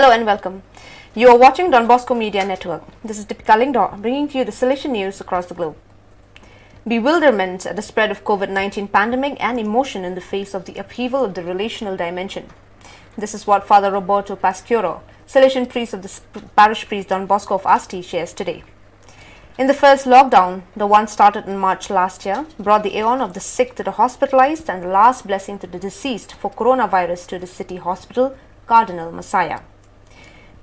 Hello and welcome. You are watching Don Bosco Media Network. This is Deepika Lingdor bringing to you the Salesian news across the globe. Bewilderment at the spread of COVID-19 pandemic and emotion in the face of the upheaval of the relational dimension. This is what Father Roberto Pasquero, Salesian priest of the parish priest Don Bosco of Asti, shares today. In the first lockdown, the one started in March last year, brought the aeon of the sick to the hospitalized and the last blessing to the deceased for coronavirus to the city hospital, Cardinal Messiah.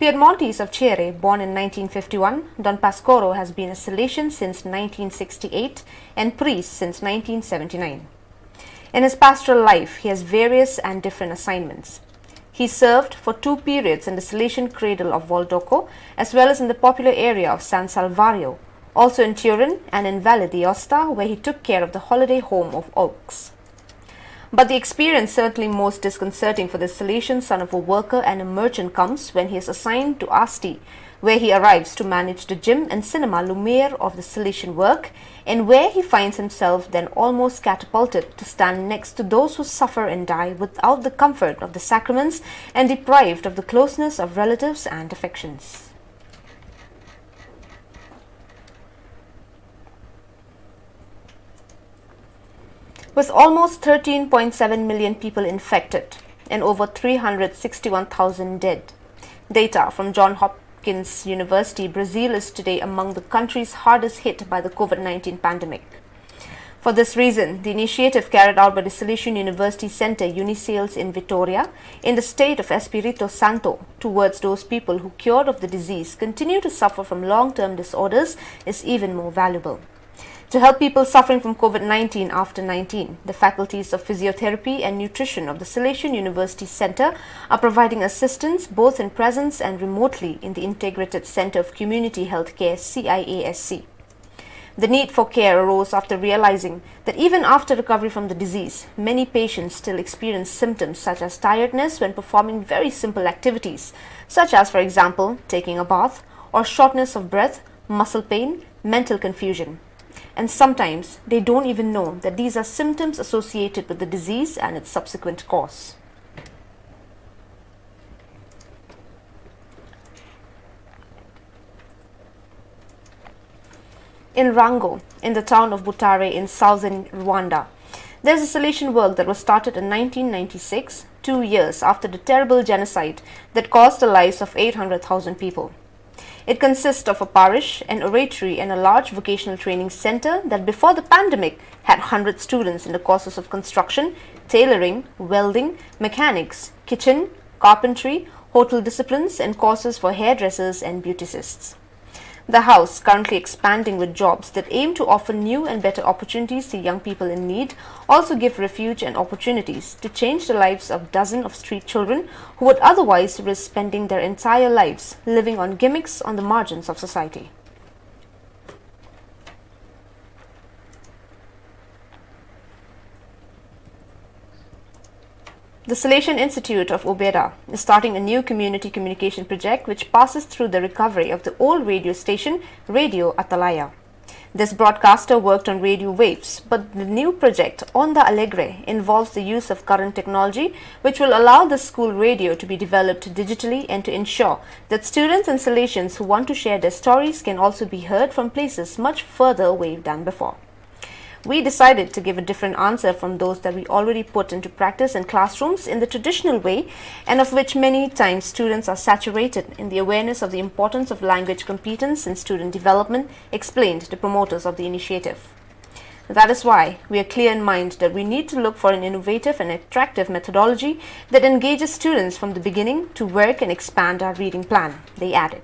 Piedmontese of Chiere, born in 1951, Don Pasquero has been a Salesian since 1968 and priest since 1979. In his pastoral life, he has various and different assignments. He served for 2 periods in the Salesian cradle of Voldoco as well as in the popular area of San Salvario, also in Turin and in Valle d'Aosta, where he took care of the holiday home of Oaks. But the experience certainly most disconcerting for the Salesian son of a worker and a merchant comes when he is assigned to Asti, where he arrives to manage the gym and cinema Lumiere of the Salesian work, and where he finds himself then almost catapulted to stand next to those who suffer and die without the comfort of the sacraments and deprived of the closeness of relatives and affections. With almost 13.7 million people infected and over 361,000 dead. Data from Johns Hopkins University, Brazil is today among the countries hardest hit by the COVID-19 pandemic. For this reason, the initiative carried out by the Salesian University Center Unisales in Vitoria, in the state of Espírito Santo, towards those people who cured of the disease continue to suffer from long-term disorders is even more valuable. To help people suffering from COVID-19 after 19, the faculties of physiotherapy and nutrition of the Salesian University Center are providing assistance both in presence and remotely in the Integrated Center of Community Healthcare CIASC. The need for care arose after realizing that even after recovery from the disease, many patients still experience symptoms such as tiredness when performing very simple activities, such as, for example, taking a bath, or shortness of breath, muscle pain, mental confusion. And sometimes they don't even know that these are symptoms associated with the disease and its subsequent course. In Rango, in the town of Butare in southern Rwanda, there is a Salesian work that was started in 1996, 2 years after the terrible genocide that cost the lives of 800,000 people. It consists of a parish, an oratory and a large vocational training center that before the pandemic had 100 students in the courses of construction, tailoring, welding, mechanics, kitchen, carpentry, hotel disciplines and courses for hairdressers and beauticists. The house, currently expanding with jobs that aim to offer new and better opportunities to young people in need, also give refuge and opportunities to change the lives of dozens of street children who would otherwise risk spending their entire lives living on gimmicks on the margins of society. The Salesian Institute of Ubeda is starting a new community communication project which passes through the recovery of the old radio station, Radio Atalaya. This broadcaster worked on radio waves, but the new project, Onda Alegre, involves the use of current technology which will allow the school radio to be developed digitally and to ensure that students and Salesians who want to share their stories can also be heard from places much further away than before. We decided to give a different answer from those that we already put into practice in classrooms in the traditional way, and of which many times students are saturated in the awareness of the importance of language competence in student development, explained the promoters of the initiative. That is why we are clear in mind that we need to look for an innovative and attractive methodology that engages students from the beginning to work and expand our reading plan, they added.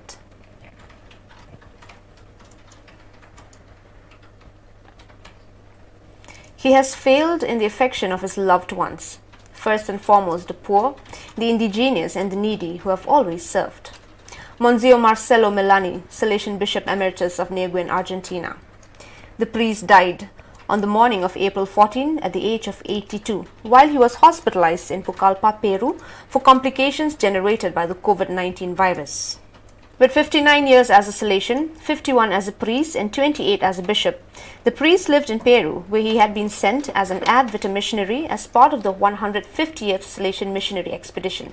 He has failed in the affection of his loved ones, first and foremost the poor, the indigenous and the needy who have always served. Monsignor Marcelo Melani, Salesian Bishop Emeritus of Neguen, Argentina. The priest died on the morning of April 14 at the age of 82, while he was hospitalized in Pucallpa, Peru for complications generated by the COVID-19 virus. With 59 years as a Salesian, 51 as a priest and 28 as a bishop, the priest lived in Peru, where he had been sent as an ad vitam missionary as part of the 150th Salesian missionary expedition.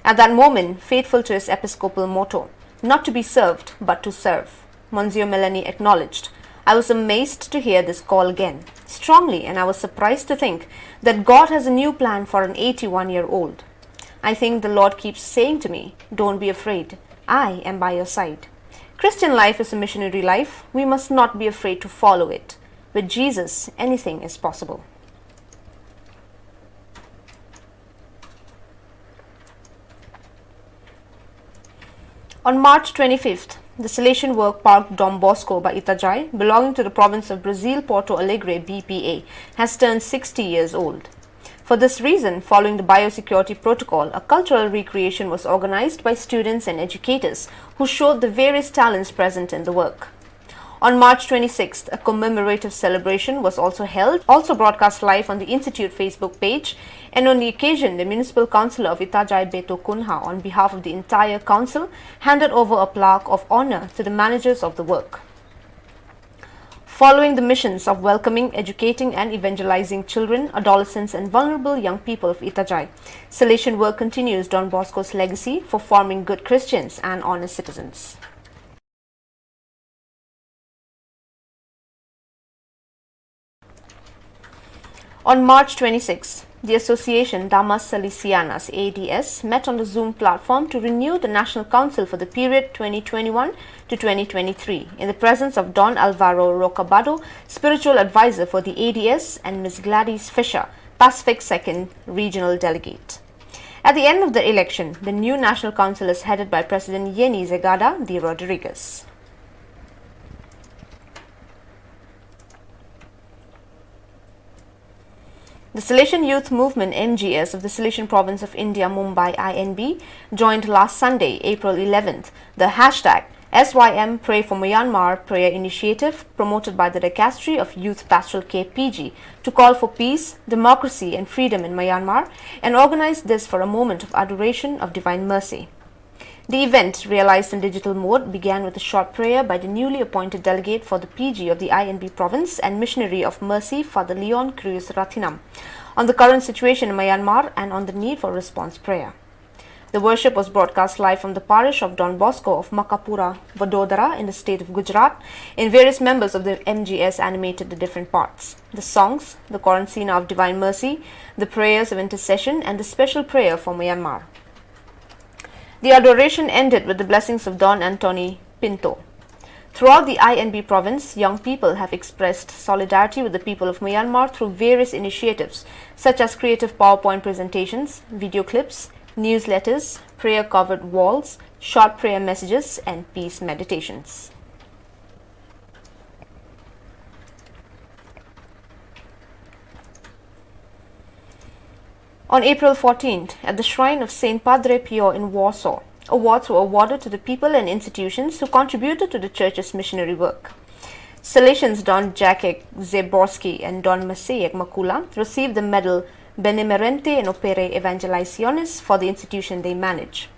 At that moment, faithful to his episcopal motto, not to be served, but to serve, Monsieur Melanie acknowledged, "I was amazed to hear this call again, strongly, and I was surprised to think that God has a new plan for an 81-year-old. I think the Lord keeps saying to me, don't be afraid, I am by your side. Christian life is a missionary life. We must not be afraid to follow it. With Jesus, anything is possible." On March 25th, the Salesian Work Park Dom Bosco by Itajai, belonging to the province of Brazil Porto Alegre BPA, has turned 60 years old. For this reason, following the biosecurity protocol, a cultural recreation was organized by students and educators who showed the various talents present in the work. On March 26th, a commemorative celebration was also held, also broadcast live on the Institute Facebook page, and on the occasion, the Municipal Councillor of Itajai Beto Kunha, on behalf of the entire council, handed over a plaque of honor to the managers of the work. Following the missions of welcoming, educating and evangelizing children, adolescents and vulnerable young people of Itajai, Salesian Work continues Don Bosco's legacy for forming good Christians and honest citizens. On March 26, the Association Damas Salesianas ADS met on the Zoom platform to renew the National Council for the period 2021 to 2023 in the presence of Don Alvaro Rocabado, Spiritual Advisor for the ADS, and Ms. Gladys Fisher, Pacific 2nd Regional Delegate. At the end of the election, the new National Council is headed by President Yeni Zegada de Rodriguez. The Salesian Youth Movement MGS of the Salesian Province of India, Mumbai INB, joined last Sunday, April 11th, the hashtag SYM Pray for Myanmar prayer initiative promoted by the Dicastery of Youth Pastoral Care PG to call for peace, democracy and freedom in Myanmar, and organized this for a moment of adoration of divine mercy. The event, realized in digital mode, began with a short prayer by the newly appointed delegate for the PG of the INB province and missionary of mercy, Father Leon Cruz Rathinam, on the current situation in Myanmar and on the need for response prayer. The worship was broadcast live from the parish of Don Bosco of Makapura, Vadodara in the state of Gujarat, and various members of the MGS animated the different parts: the songs, the Corancina of Divine Mercy, the prayers of intercession, and the special prayer for Myanmar. The adoration ended with the blessings of Don Antony Pinto. Throughout the INB province, young people have expressed solidarity with the people of Myanmar through various initiatives such as creative PowerPoint presentations, video clips, newsletters, prayer-covered walls, short prayer messages, and peace meditations. On April 14th, at the shrine of Saint Padre Pio in Warsaw, awards were awarded to the people and institutions who contributed to the church's missionary work. Salesians Don Jacek Zeborski and Don Masejek Makula received the medal Benemerente in Opere Evangelizaciones for the institution they manage,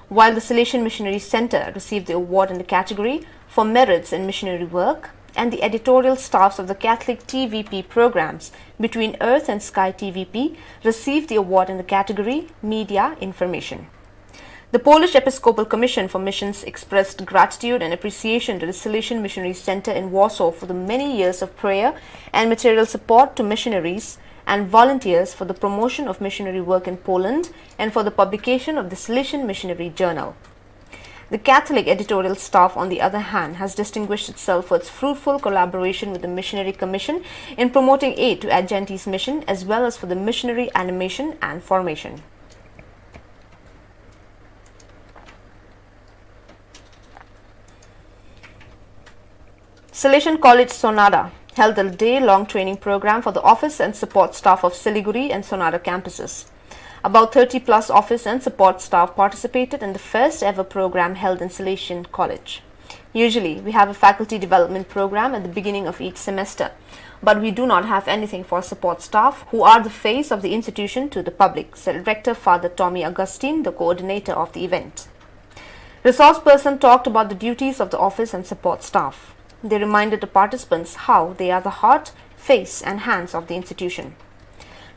while the Salesian Missionary Center received the award in the category for merits in missionary work, and the editorial staffs of the Catholic TVP programs Between Earth and Sky TVP received the award in the category Media Information. The Polish Episcopal Commission for Missions expressed gratitude and appreciation to the Salesian Missionary Center in Warsaw for the many years of prayer and material support to missionaries and volunteers for the promotion of missionary work in Poland and for the publication of the Salesian Missionary Journal. The Catholic editorial staff, on the other hand, has distinguished itself for its fruitful collaboration with the Missionary Commission in promoting aid to Adjenti's mission as well as for the missionary animation and formation. Salesian College Sonada held a day-long training program for the office and support staff of Siliguri and Sonada campuses. About 30-plus office and support staff participated in the first ever program held in Salesian College. Usually, we have a faculty development program at the beginning of each semester, but we do not have anything for support staff, who are the face of the institution to the public, said Rector Father Tommy Augustine, the coordinator of the event. Resource person talked about the duties of the office and support staff. They reminded the participants how they are the heart, face, and hands of the institution.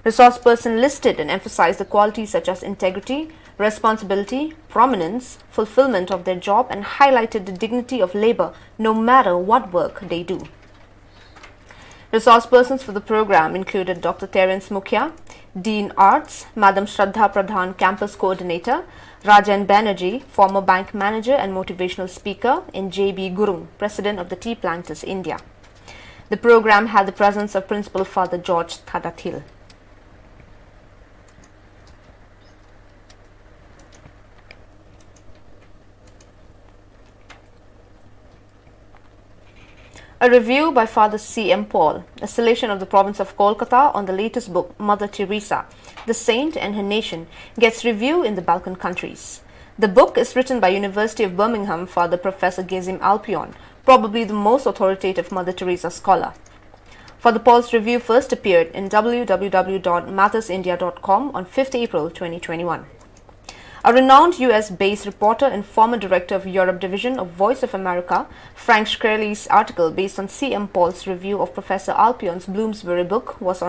Resource person listed and emphasized the qualities such as integrity, responsibility, prominence, fulfillment of their job, and highlighted the dignity of labor no matter what work they do. Resource persons for the program included Dr. Terence Mukhya, Dean Arts, Madam Shraddha Pradhan, Campus Coordinator, Rajan Banerjee, former bank manager and motivational speaker, and J.B. Gurung, President of the Tea Planters India. The program had the presence of Principal Father George Thadathil. A review by Father C.M. Paul, a Salesian of the province of Kolkata, on the latest book, Mother Teresa, The Saint and Her Nation, gets review in the Balkan countries. The book is written by University of Birmingham Father Professor Gezim Alpion, probably the most authoritative Mother Teresa scholar. Father Paul's review first appeared in www.mathersindia.com on 5th April 2021. A renowned US-based reporter and former director of Europe Division of Voice of America, Frank Shkreli's article based on C.M. Paul's review of Professor Alpion's Bloomsbury book was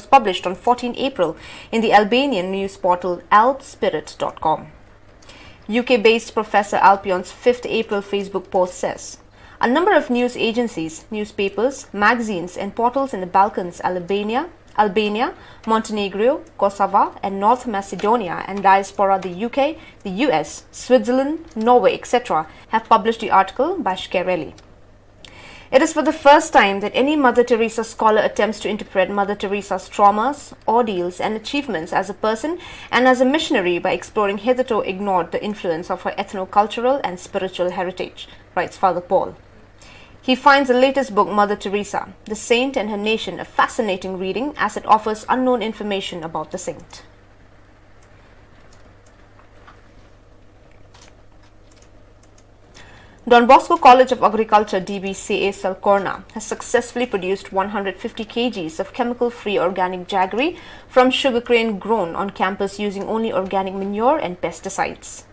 published on 14 April in the Albanian news portal alpspirit.com. UK-based Professor Alpion's 5th April Facebook post says, a number of news agencies, newspapers, magazines and portals in the Balkans, Albania, Montenegro, Kosovo and North Macedonia and diaspora the UK, the US, Switzerland, Norway, etc. have published the article by Shkreli. It is for the first time that any Mother Teresa scholar attempts to interpret Mother Teresa's traumas, ordeals and achievements as a person and as a missionary by exploring hitherto ignored the influence of her ethno-cultural and spiritual heritage, writes Father Paul. He finds the latest book, Mother Teresa, The Saint and Her Nation, a fascinating reading as it offers unknown information about the saint. Don Bosco College of Agriculture DBCA Salcorna has successfully produced 150 kgs of chemical-free organic jaggery from sugarcane grown on campus using only organic manure and pesticides.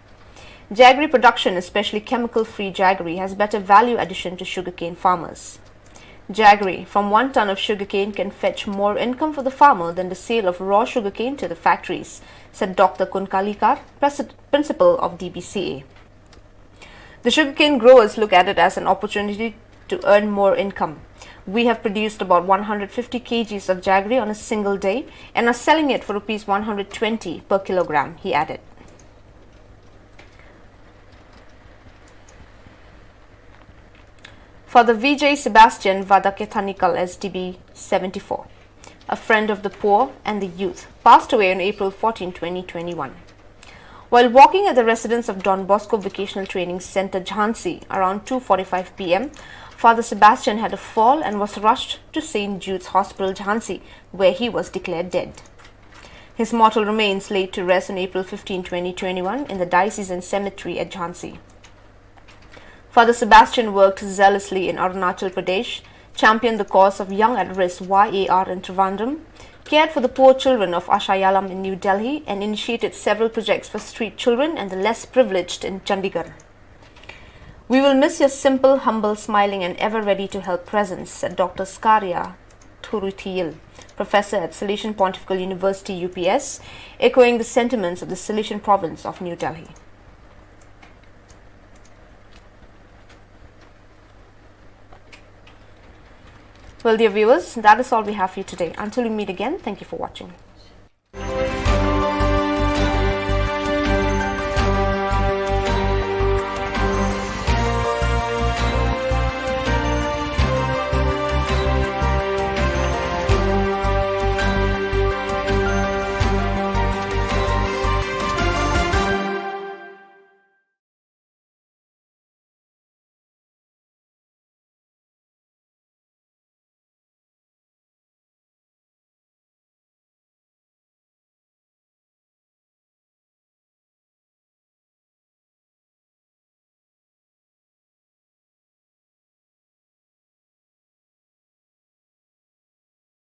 Jaggery production, especially chemical-free jaggery, has better value addition to sugarcane farmers. Jaggery from 1 ton of sugarcane can fetch more income for the farmer than the sale of raw sugarcane to the factories, said Dr. Kunkalikar, principal of DBCA. The sugarcane growers look at it as an opportunity to earn more income. We have produced about 150 kgs of jaggery on a single day and are selling it for Rs 120 per kilogram, he added. Father Vijay Sebastian Vadakethanikal SDB 74, a friend of the poor and the youth, passed away on April 14, 2021. While walking at the residence of Don Bosco Vocational Training Center, Jhansi, around 2:45 p.m., Father Sebastian had a fall and was rushed to St. Jude's Hospital, Jhansi, where he was declared dead. His mortal remains laid to rest on April 15, 2021 in the Diocesan Cemetery at Jhansi. Father Sebastian worked zealously in Arunachal Pradesh, championed the cause of young at-risk YAR in Trivandrum, cared for the poor children of Ashayalam in New Delhi, and initiated several projects for street children and the less privileged in Chandigarh. We will miss your simple, humble, smiling and ever ready to help presence, said Dr. Skaria Thurutiyil, professor at Salesian Pontifical University UPS, echoing the sentiments of the Salesian province of New Delhi. Well, dear viewers, that is all we have for you today. Until we meet again, thank you for watching.